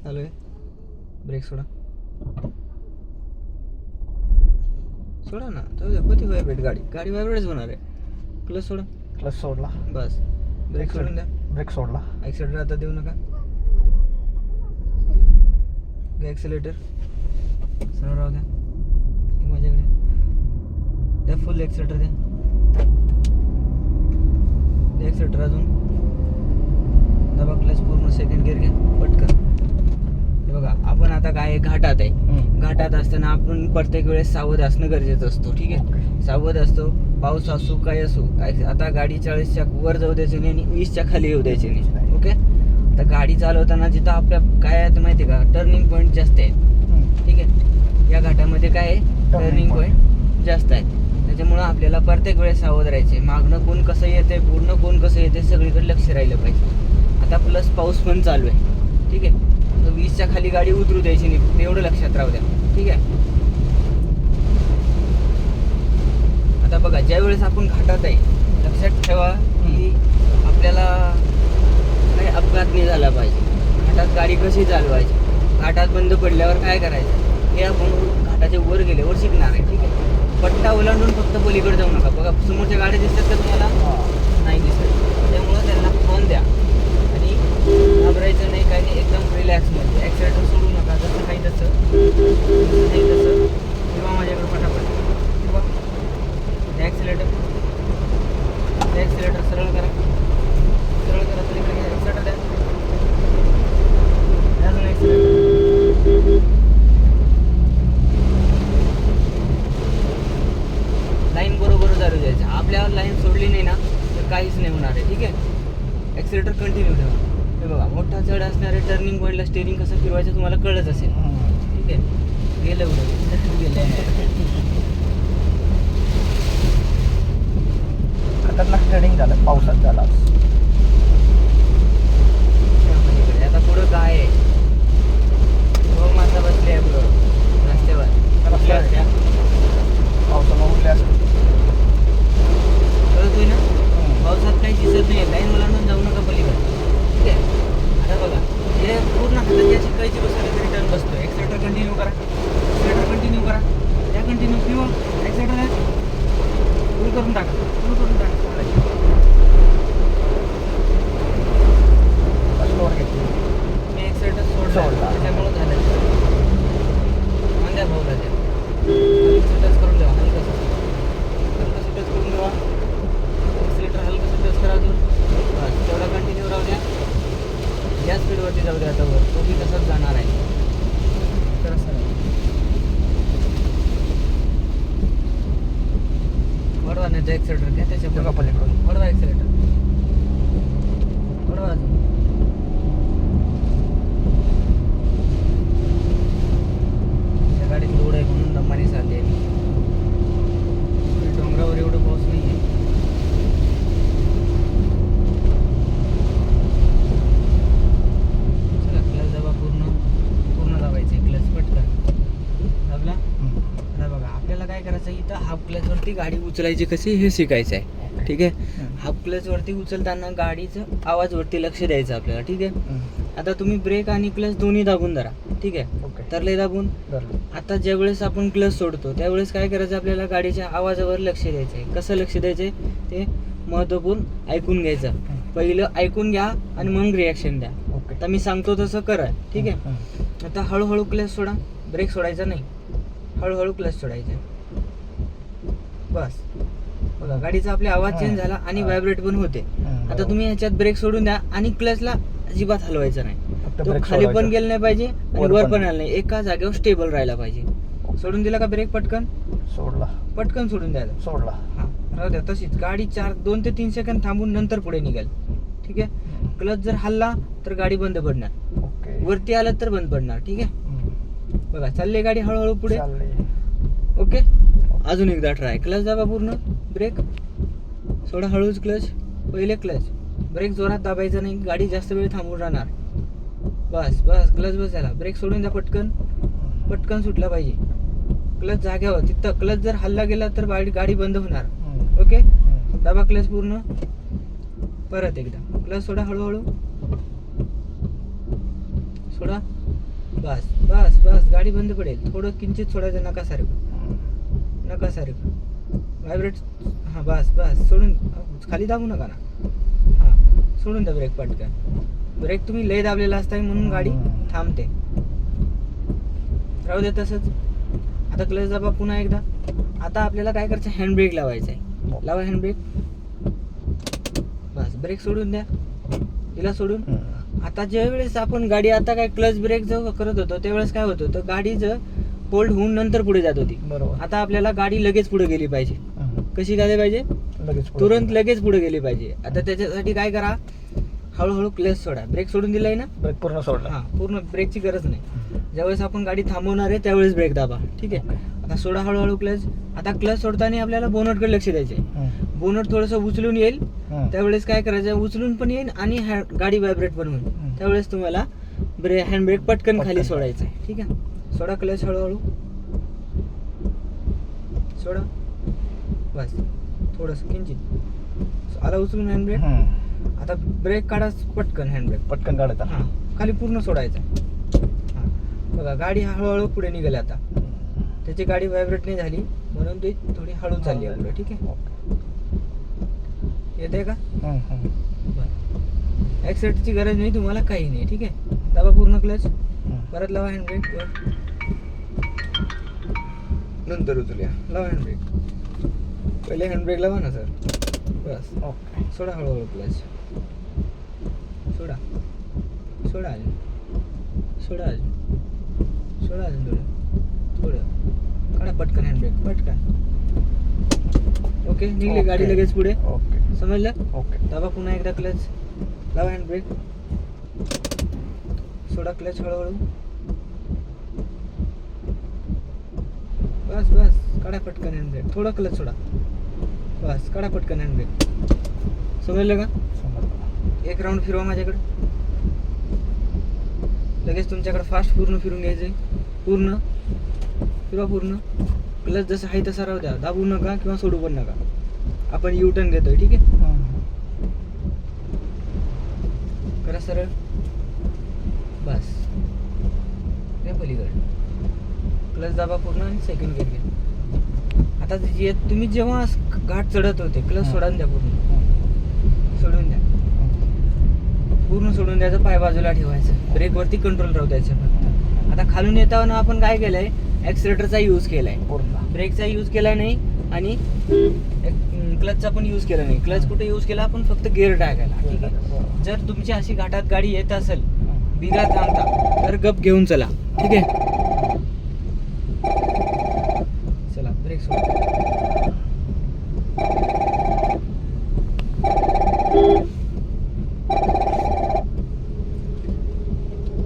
चालू आहे. ब्रेक सोडा ना, जाऊ द्या. कधी व्हायब्रेट गाडी व्हायब्रेटच होणार आहे. क्लच सोडा. क्लच सोडला. बस ब्रेक सोडून द्या. ब्रेक सोडला. ॲक्सिलेटर आता देऊ नका. ॲक्सिलेटर सरळ राहू द्या. माझ्याकडे द्या. फुल ॲक्सिलेटर द्या. ॲक्सिलेटर अजून दबा. क्लच पूर्ण सेकंड गिअर घ्या पटकन. हे बघा, आपण आता काय घाटात आहे. घाटात असताना आपण प्रत्येक वेळेस सावध असणं गरजेचं असतो. ठीक आहे, सावध असतो. पाऊस असो काय असो, काय आता गाडी 40च्या वर जाऊ द्यायची नाही आणि 20च्या खाली येऊ द्यायची नाही. ओके, तर गाडी चालवताना जिथं आपल्या काय आहे माहिती आहे का, टर्निंग पॉईंट जास्त आहे. ठीक आहे, या घाटामध्ये काय आहे, टर्निंग पॉईंट जास्त आहे. त्याच्यामुळं आपल्याला प्रत्येक वेळेस सावध राहायचे. मागणं कोण कसं येते, पूर्ण कोण कसं येते, सगळीकडे लक्ष राहिलं पाहिजे. आता प्लस पाऊस पण चालू आहे. ठीक आहे, 20च्या खाली गाडी उतरू द्यायची नाही, तेवढं लक्षात राहू द्या. ठीक आहे, आता बघा, ज्या वेळेस आपण घाटात आहे, लक्षात ठेवा की आपल्याला काही अपघात नाही झाला पाहिजे. घाटात गाडी कशी चालवायची, घाटात बंद पडल्यावर काय करायचं हे आपण घाटाच्या वर गेल्यावर शिकणार आहे. ठीक आहे, पट्टा ओलांडून फक्त पलीकडे जाऊ नका. बघा, समोरच्या गाड्या दिसतात का तुम्हाला? नाही दिसत. त्यामुळं त्यांना हॉर्न द्या आणि घाबरायचं नाही, काही नाही, एकदम रिलॅक्समध्ये. ॲक्सिलेटर सोडू नका, जसं काही तसं नाही तसं किंवा माझ्याकडे पटापट किंवा ॲक्सिलेटर सरळ करा. पलीकडे घ्या. ॲक्सिलेटर द्या. अजून ॲक्सिलेटर. लाईन बरोबर चालू द्यायचं. आपल्यावर लाईन सोडली नाही ना तर काहीच नाही होणार आहे. ठीक आहे, ॲक्सिलेटर कंटिन्यू ठेवा. हे बघा, मोठा चढ असणारे टर्निंग पॉईंटला स्टेरिंग कसं फिरवायचं तुम्हाला कळलंच असेल. ठीक आहे, गेलं खतरनाक ट्रेडिंग झालं, पावसात झाला. आता पुढं काय आहे, हो माणसं बसली आहे पुढं रस्त्यावर. पावसामुळे उठले असते. कळतोय ना, पावसात काही दिसत नाही. लाईन ओलांडून जाऊ नका पलीकडे. ठीक आहे, आता बघा, हे पूर्ण हाताची अशी कळची बसवली तरी टर्न बसतो. ॲक्सिलेटर कंटिन्यू करा. त्या कंटिन्यू किंवा ॲक्सिलेटर फुल करून टाका. मी ॲक्सिलेटर सोडला, त्याच्यामुळं झालं. द्या भाऊला द्या. टच करून द्या. हलकं टच करून द्या. ॲक्सिलेटर हलकं टच करा. अजून बस, तेवढा कंटिन्यू राहू द्या. या स्पीडवरती जाऊ द्या. आता वर तो बी तसंच जाणार आहे. तर असं वडवा नाही तर ॲक्सिलेटर घ्या. त्याच्या पलीकडून वडवा ॲक्सिलेटर. वडवा अजून. त्या गाडीत लोड आहे म्हणून दमाने चालली आहे. डोंगरावर एवढं पाऊस नाही आहे. चला, क्लच दाबा. पूर्ण दाबायचे. क्लच पटकन दाबला. आता बघा, आपल्याला काय करायचं, इथं हाफ क्लचवरती गाडी उचलायची कशी हे शिकायचं आहे. ठीक आहे, हाफ क्लचवरती उचलताना गाडीचं आवाजवरती लक्ष द्यायचं आपल्याला. ठीक आहे, आता तुम्ही ब्रेक आणि क्लच दोन्ही दाबून धरा. ठीक आहे, तरले दाबून. आता ज्या वेळेस आपण क्लच सोडतो त्यावेळेस काय करायचं, आपल्याला गाडीच्या आवाजावर लक्ष द्यायचं आहे. कसं लक्ष द्यायचं आहे ते महत्त्वपूर्ण ऐकून घ्यायचं. पहिलं ऐकून घ्या आणि मग रिॲक्शन द्या. आता मी सांगतो तसं करा. ठीक आहे, आता हळूहळू क्लच सोडा. ब्रेक सोडायचा नाही, हळूहळू क्लच सोडायचा. बस, बघा, गाडीचा आपला आवाज चेंज झाला आणि व्हायब्रेट पण होते. आता तुम्ही ह्याच्यात ब्रेक सोडून द्या आणि क्लचला अजिबात हलवायचं नाही. तो खाली पण गेला नाही पाहिजे आणि वर पण आला नाही. एका जागेवर स्टेबल राहायला पाहिजे. सोडून दिला का ब्रेक, पटकन सोडून द्यायला. सोडला. हां, राहू द्या तशीच. गाडी 2 ते 3 सेकंद थांबून नंतर पुढे निघेल. ठीक आहे, क्लच जर हल्ला तर गाडी बंद पडणार. वरती आलं तर बंद पडणार. ठीक आहे, बघा, चालली गाडी हळूहळू पुढे. ओके, अजून एकदा ट्राय. क्लच दाबा पूर्ण. ब्रेक सोडा. हळूच क्लच. पहिले क्लच. ब्रेक जोरात दाबायचा नाही, गाडी जास्त वेळ थांबून राहणार. बस क्लच बसायला. ब्रेक सोडून द्या. पटकन सुटला पाहिजे. क्लच जाग्यावर. तिथं क्लच जर हल्ला गेला तर गाडी बंद होणार. ओके, दाबा क्लच पूर्ण. परत एकदा क्लच सोडा. हळूहळू सोडा. बस बस बस, गाडी बंद पडेल. थोडं किंचित सोडायचं, नकासारखं व्हायब्रेट. हां बस बस, सोडून खाली दाबू नका ना. हां सोडून द्या ब्रेक पटकन. ब्रेक तुम्ही लय दाबलेला असताय म्हणून गाडी थांबते. राहू दे तसंच. आता क्लच दाबा पुन्हा एकदा. आता आपल्याला काय करायचं, हँड ब्रेक लावायचा आहे. लावा हँड ब्रेक. बस ब्रेक सोडून द्या, तिला सोडून. आता ज्यावेळेस आपण गाडी आता काय क्लच ब्रेक जो करत होतो त्यावेळेस काय होत होतं, गाडी जर होल्ड होऊन नंतर पुढे जात होती. बरोबर. आता आपल्याला गाडी लगेच पुढे गेली पाहिजे. कशी गेली पाहिजे, लगेच तुरंत लगेच पुढे गेली पाहिजे. आता त्याच्यासाठी काय करा, हळूहळू क्लच सोडा. ब्रेक सोडून दिलाय ना, ब्रेक पूर्ण सोडला. हां पूर्ण ब्रेकची गरज नाही. ज्यावेळेस आपण गाडी थांबवणार आहे त्यावेळेस ब्रेक दाबा. ठीक आहे. आता सोडा हळूहळू क्लच. आता क्लच सोडताना आपल्याला बोनटकडे लक्ष द्यायचे. बोनट थोडंसं उचलून येईल, त्यावेळेस काय करायचं, उचलून पण येईल आणि गाडी व्हायब्रेट पण होईल. त्यावेळेस तुम्हाला हँड ब्रेक पटकन खाली सोडायचं आहे. ठीक आहे. सोडा क्लच हळूहळू, सोडा. बस थोडंसं किंचित आला उचलून हँड ब्रेक. आता ब्रेक काढा पटकन, हँड ब्रेक पटकन काढता. हां खाली पूर्ण सोडायचा. हां बघा गाडी हळूहळू पुढे निघाली. आता त्याची गाडी व्हायब्रेट नाही झाली म्हणून ती थोडी हळू चालली आहे पुढे. ठीक आहे. येते का, बरं. ॲक्सिलेटरची गरज नाही तुम्हाला, काही नाही. ठीक आहे. दाबा पूर्ण क्लच, परत लावा हँड ब्रेक, नंतर उचलूया. लावा हँड ब्रेक, पहिले हँड ब्रेक लावा ना सर. बस ओके. सोडा हळूहळू क्लच, सोडा सोडा अजून, सोडा अजून, सोडा अजून थोडं काढा पटकन हँड ब्रेक पटकन. ओके निघली गाडी लगेच पुढे. ओके समजलं. ओके. दाबा पुन्हा एकदा क्लच, लावा हँड ब्रेक, सोडा क्लच हळूहळू. बस बस काढा पटकन हँड ब्रेक, थोडा क्लच सोडा. बस काढा पटकन हँड ब्रेक. समजलं का. एक राऊंड फिरवा माझ्याकडे, लगेच तुमच्याकडे फास्ट पूर्ण फिरून घ्यायचंय. पूर्ण फिरवा, पूर्ण. क्लच जसं आहे तसा राहू द्या, दाबू नका किंवा सोडू पण नका. आपण यू टर्न घेतोय. ठीक आहे. करा सरळ. बस या पलीकडे क्लच दाबा पूर्ण आणि सेकंड गिअर घ्या. आता तुम्ही जेव्हा घाट चढत होते क्लच सोडून द्या, पूर्ण सोडून द्या, पूर्ण सोडून द्यायचं. पाय बाजूला ठेवायचं, ब्रेकवरती कंट्रोल राहू द्यायचं फक्त. आता खालून येताना आपण काय केलंय, ॲक्सिलेटरचा यूज केलाय, ब्रेकचा यूज केला नाही आणि क्लचचा पण यूज केला नाही. क्लच कुठे यूज केला आपण, फक्त गिअर टाकायला. ठीक आहे. जर तुमची अशी घाटात गाडी येत असेल बिगर थांबता तर गप घेऊन चला. ठीक आहे.